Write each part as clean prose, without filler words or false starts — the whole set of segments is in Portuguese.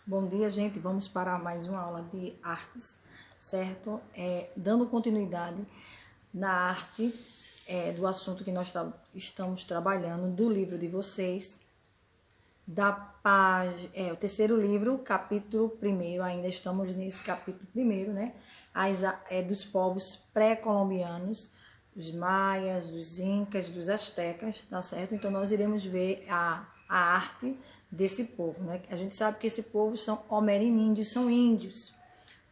Bom dia, gente. Vamos para mais uma aula de artes, certo? Dando continuidade na arte do assunto que nós estamos trabalhando, do livro de vocês, o terceiro livro, capítulo 1º, ainda estamos nesse capítulo 1º, né? Dos povos pré-colombianos, dos maias, dos incas, dos astecas, tá certo? Então nós iremos ver a arte desse povo, né? A gente sabe que esse povo são ameríndios, são índios,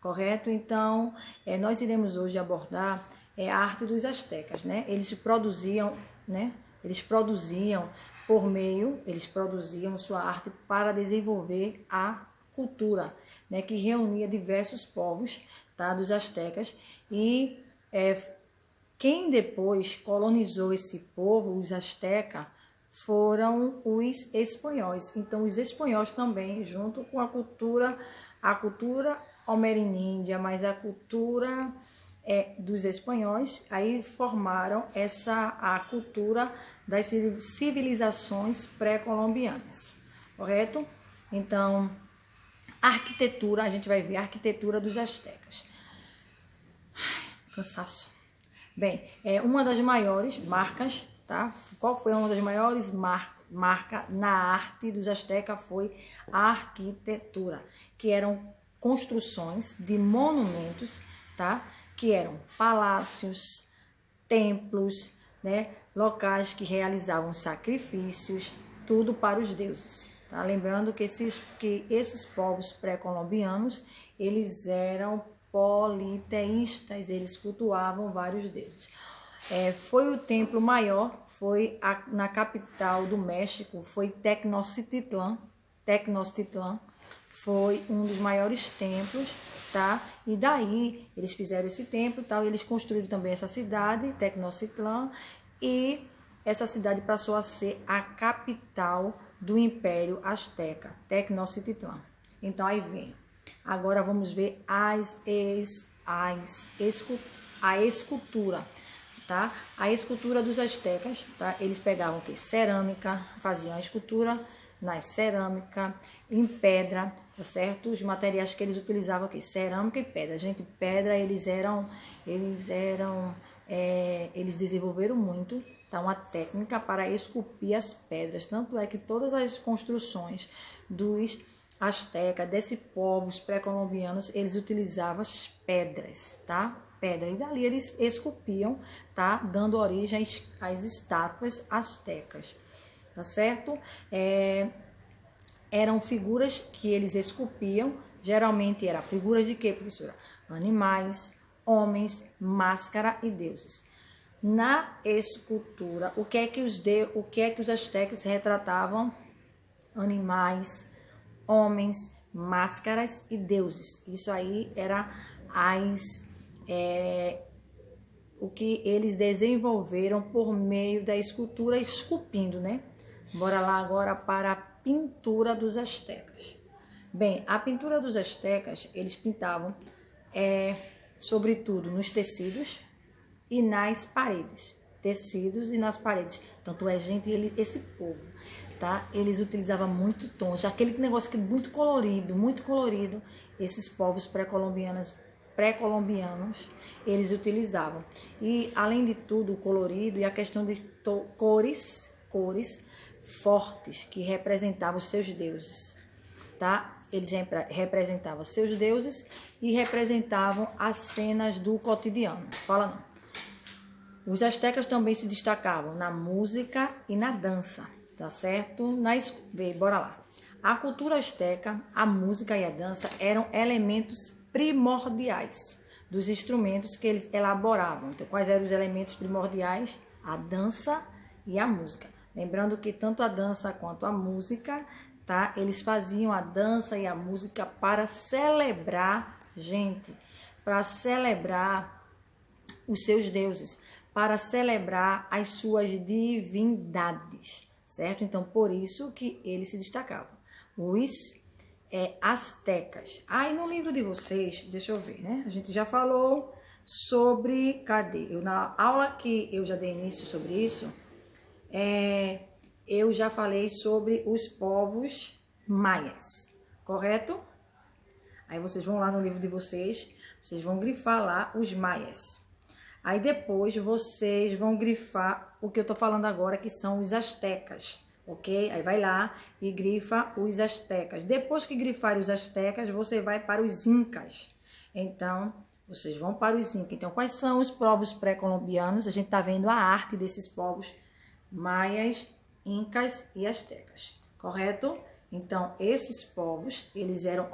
correto? Então nós iremos hoje abordar a arte dos astecas, né? Eles produziam sua arte para desenvolver a cultura, né? Que reunia diversos povos, tá? Dos astecas e quem depois colonizou esse povo, os astecas, foram os espanhóis. Então, os espanhóis também, junto com a cultura ameríndia, mas a cultura dos espanhóis, aí formaram a cultura das civilizações pré-colombianas, correto? Então, a arquitetura, a gente vai ver a arquitetura dos astecas. Cansaço. Bem, uma das maiores marcas, tá? Qual foi uma das maiores marcas na arte dos astecas? Foi a arquitetura, que eram construções de monumentos, tá? Que eram palácios, templos, né? Locais que realizavam sacrifícios, tudo para os deuses, tá? Lembrando que esses povos pré-colombianos, eles eram politeístas, eles cultuavam vários deuses. Foi o templo maior, foi na capital do México, foi Tenochtitlan. Tenochtitlan foi um dos maiores templos, tá? E daí eles fizeram esse templo, tal, e eles construíram também essa cidade, Tenochtitlan, e essa cidade passou a ser a capital do Império Azteca, Tenochtitlan. Então aí vem. Agora vamos ver a escultura, tá? A escultura dos astecas, tá? Eles pegavam o quê? Cerâmica, faziam a escultura na cerâmica, em pedra, tá certo? Os materiais que eles utilizavam aqui, cerâmica e pedra. Gente, pedra eles desenvolveram muito, tá? Uma técnica para esculpir as pedras. Tanto é que todas as construções dos astecas, desses povos pré-colombianos, eles utilizavam as pedras, tá? Pedra. E dali eles esculpiam, tá? Dando origem às estátuas astecas, tá certo? Eram figuras que eles esculpiam, geralmente eram figuras de quê, professora? Animais, homens, máscara e deuses. Na escultura, o que é que os astecas retratavam? Animais, homens, máscaras e deuses. Isso aí era o que eles desenvolveram por meio da escultura, esculpindo, né? Bora lá agora para a pintura dos astecas. Bem, a pintura dos astecas, eles pintavam, sobretudo nos tecidos e nas paredes. Tecidos e nas paredes. Tanto é, gente, esse povo, tá? Eles utilizavam muito tons, aquele negócio que é muito colorido, esses povos pré-colombianos, eles utilizavam. E, além de tudo, o colorido e a questão de cores fortes, que representavam os seus deuses, tá? Eles representavam seus deuses e representavam as cenas do cotidiano. Fala não. Os astecas também se destacavam na música e na dança, tá certo? Bora lá. A cultura asteca, a música e a dança eram elementos primordiais dos instrumentos que eles elaboravam. Então, quais eram os elementos primordiais? A dança e a música. Lembrando que tanto a dança quanto a música, tá? Eles faziam a dança e a música para celebrar, gente, para celebrar os seus deuses, para celebrar as suas divindades, certo? Então, por isso que eles se destacavam. Os astecas. Aí no livro de vocês, deixa eu ver, né? A gente já falou sobre, na aula que eu já dei início sobre isso, eu já falei sobre os povos maias, correto? Aí vocês vão lá no livro de vocês, vocês vão grifar lá os maias. Aí depois vocês vão grifar o que eu tô falando agora, que são os astecas, ok? Aí vai lá e grifa os astecas. Depois que grifar os astecas, você vai para os incas. Então, vocês vão para os incas. Então, quais são os povos pré-colombianos? A gente tá vendo a arte desses povos maias, incas e astecas, correto? Então, esses povos, eles eram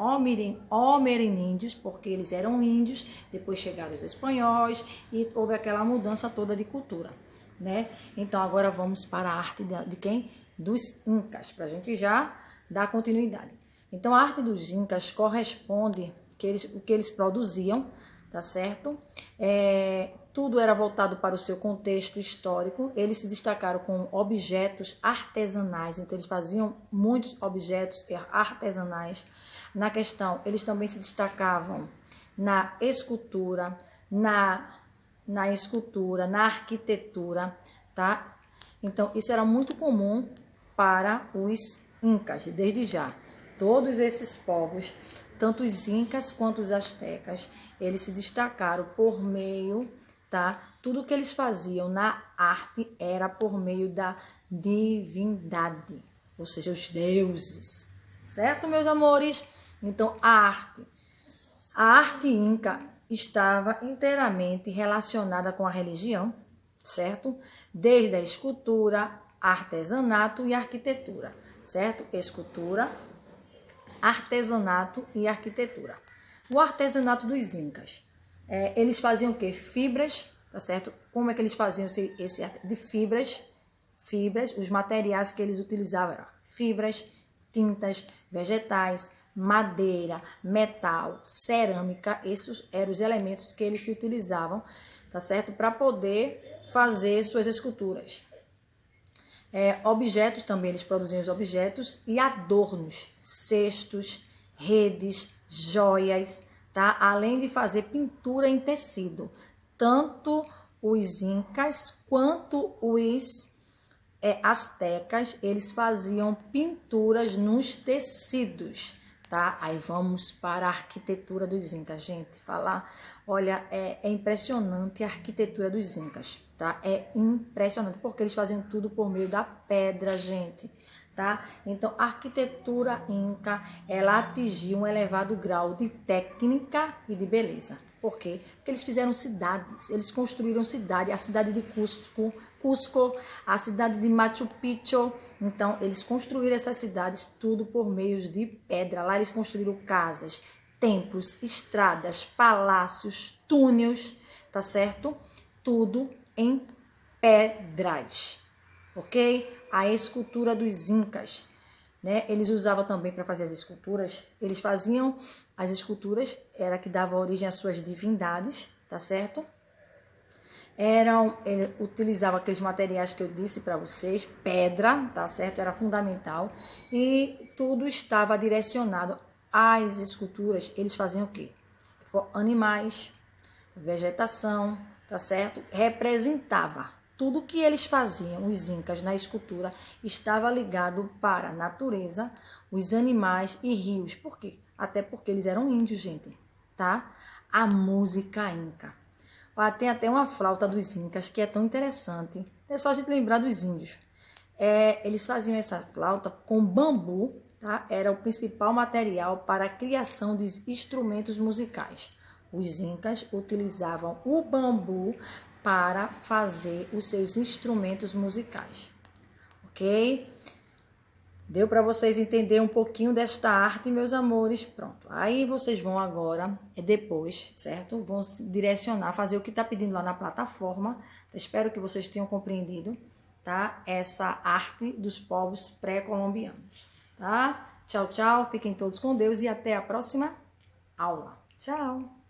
homeríndios, porque eles eram índios, depois chegaram os espanhóis e houve aquela mudança toda de cultura, né? Então, agora vamos para a arte de quem? Dos incas, para a gente já dar continuidade. Então, a arte dos incas corresponde o que eles produziam, tá certo? Tudo era voltado para o seu contexto histórico. Eles se destacaram com objetos artesanais, então eles faziam muitos objetos artesanais. Na questão, eles também se destacavam na escultura, na arquitetura, tá? Então, isso era muito comum para os incas, desde já. Todos esses povos, tanto os incas quanto os astecas, eles se destacaram por meio, tá? Tudo que eles faziam na arte era por meio da divindade, ou seja, os deuses, certo, meus amores? Então, a arte inca estava inteiramente relacionada com a religião, certo? Desde a escultura, artesanato e arquitetura, certo? Escultura, artesanato e arquitetura. O artesanato dos incas, eles faziam o quê? Fibras, tá certo? Como é que eles faziam esse de fibras, os materiais que eles utilizavam eram fibras, tintas, vegetais, madeira, metal, cerâmica, esses eram os elementos que eles se utilizavam, tá certo? Para poder fazer suas esculturas. Objetos também, eles produziam os objetos e adornos, cestos, redes, joias, tá? Além de fazer pintura em tecido. Tanto os incas quanto os astecas, eles faziam pinturas nos tecidos, tá? Aí vamos para a arquitetura dos incas, gente. Olha, é impressionante a arquitetura dos incas, tá? É impressionante, porque eles faziam tudo por meio da pedra, gente, tá? Então, a arquitetura inca, ela atingiu um elevado grau de técnica e de beleza. Por quê? Porque eles fizeram cidades, eles construíram cidade, a cidade de Cusco, a cidade de Machu Picchu. Então, eles construíram essas cidades tudo por meio de pedra. Lá eles construíram casas, templos, estradas, palácios, túneis, tá certo? Tudo em pedras, ok? A escultura dos incas, né? Eles usavam também para fazer as esculturas, eles faziam as esculturas, era que dava origem às suas divindades, tá certo? Ele utilizava aqueles materiais que eu disse para vocês, pedra, tá certo? Era fundamental. E tudo estava direcionado às esculturas. Eles faziam o quê? Animais, vegetação, tá certo? Representava. Tudo que eles faziam, os incas, na escultura, estava ligado para a natureza, os animais e rios. Por quê? Até porque eles eram índios, gente, tá? A música inca. Tem até uma flauta dos incas que é tão interessante. É só a gente lembrar dos índios. Eles faziam essa flauta com bambu, tá? Era o principal material para a criação de instrumentos musicais. Os incas utilizavam o bambu para fazer os seus instrumentos musicais. Ok? Deu para vocês entenderem um pouquinho desta arte, meus amores? Pronto. Aí vocês vão agora, depois, certo? Vão se direcionar, fazer o que está pedindo lá na plataforma. Espero que vocês tenham compreendido, tá? Essa arte dos povos pré-colombianos, tá? Tchau, tchau. Fiquem todos com Deus e até a próxima aula. Tchau!